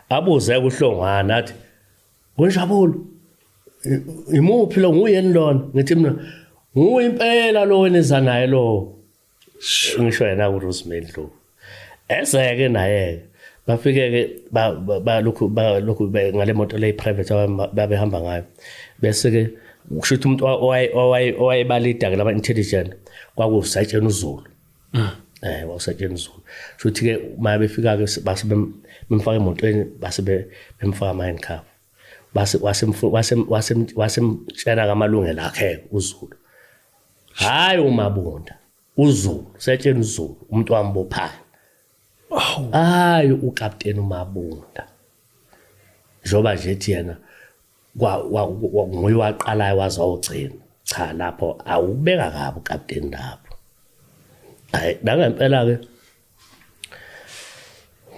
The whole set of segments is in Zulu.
abuze kuhlongwana athi wenjabulo imuphi lo nguyeni lona ngithi mina nguyimpela lo wenza naye lo ngisho yena uRosemary Ndlovu eseke naye bafike ke balokhu ngale moto le private babehamba ngayo bese ke kushuthi umuntu owayebalida ke laba intelligent kwakusatshena uZulu wasatshena uZulu shuthi ke uma befika ke base bemfaka emotweni base bemfaka mindcuff base wasemtshela kamalungelo akhe uZulu hayi uMabunda uZulu satshena uZulu umuntu wambophayo hayi uCaptain uMabunda njoba nje ethi yena nguye waqalayo wazawugcina cha lapho awubeka kabi uCaptain lapho hayi ngempela ke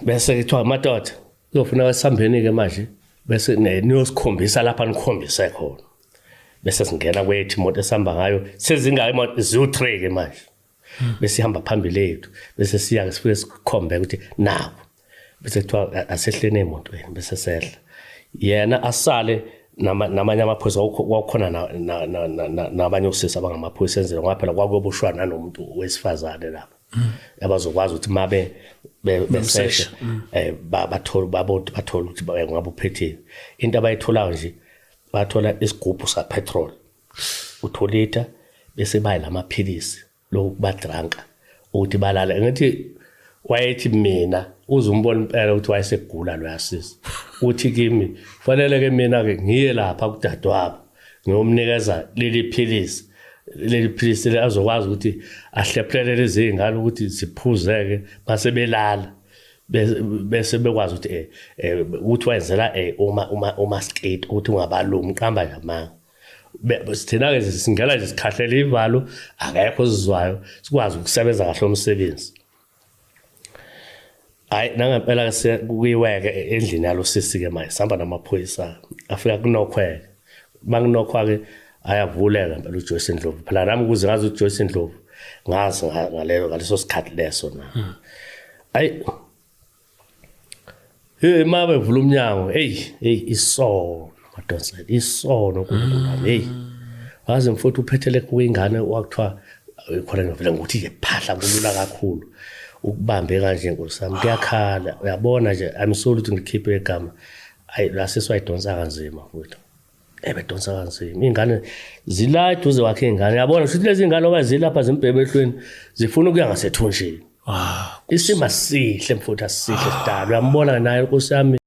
bese kuthiwa madoda kuzofuna sihambeni ke manje bese niyosikhombisa lapha nikhombise khona bese singena kwethi imoto esihamba ngayo sezinga imoto ziwu3 ke manje bese ihamba phambili lethu bese siya ke sifike sikhombe ukuthi nawo bese kuthiwa asehlene emotweni bese sehla yena asale namanye amaphoyisa wakhona nabanye osisi abangamaphoyisa enzela ngoba phela kwakuyobushwana nomuntu wesifazane lapha abazokwazi ukuthi mabe besesha bathola ukuthi ngabe uphethe into abayitholayo nje bathola isigubhu sapetrol u2 liter bese bayi lamaphilisi lokubadranka ukuthi balala ngathi wayethi mina uzumbona impela ukuthi wayesegula lo yasisi uthi kimi kufanele ke mina ke ngiye lapha kudadewabo ngiyomnikeza leli philisi azokwazi ukuthi ahlephele lezi ingane ukuthi ziphuzeke base belala bese bekwazi ukuthi uthi wenzela uma skate ukuthi ungabalumi qamba ngamanga sithina ke singela nje sikhahlela ivalo akekho sizwayo sikwazi ukusebenza kahle umsebenzi hayi nangempela ke kuyiweke endlini yalo sisi ke manje sihamba namaphoyisa afika kunokhweke manginokhwa ke ayavuleka impela uJoyce Ndlovu phela nami ukuze ngazi uJoyce Ndlovu ngazi ngaleso sikhathi leso na hayi mabe vula umnyango isono madonsa isono kuNkulunkulu wazi mfowethu uphethele kuyingane wakuthiwa khona ngivela ngokuthi nje phahla kulula kakhulu ukubambe kanje nkosami kuyakhala uyabona nje I'm sorry ukuthi ngikhiphe igama lasiswa idonsa kanzima mfowethu bedonsa kanzima ingane zila eduze wakhe ingane yabona ukuthi lezi ingane oba zilapha zimbhebehlweni zifuna ukuya ngasethunjini isima sihle mfowethu asihle sidala uyambona naye nkosami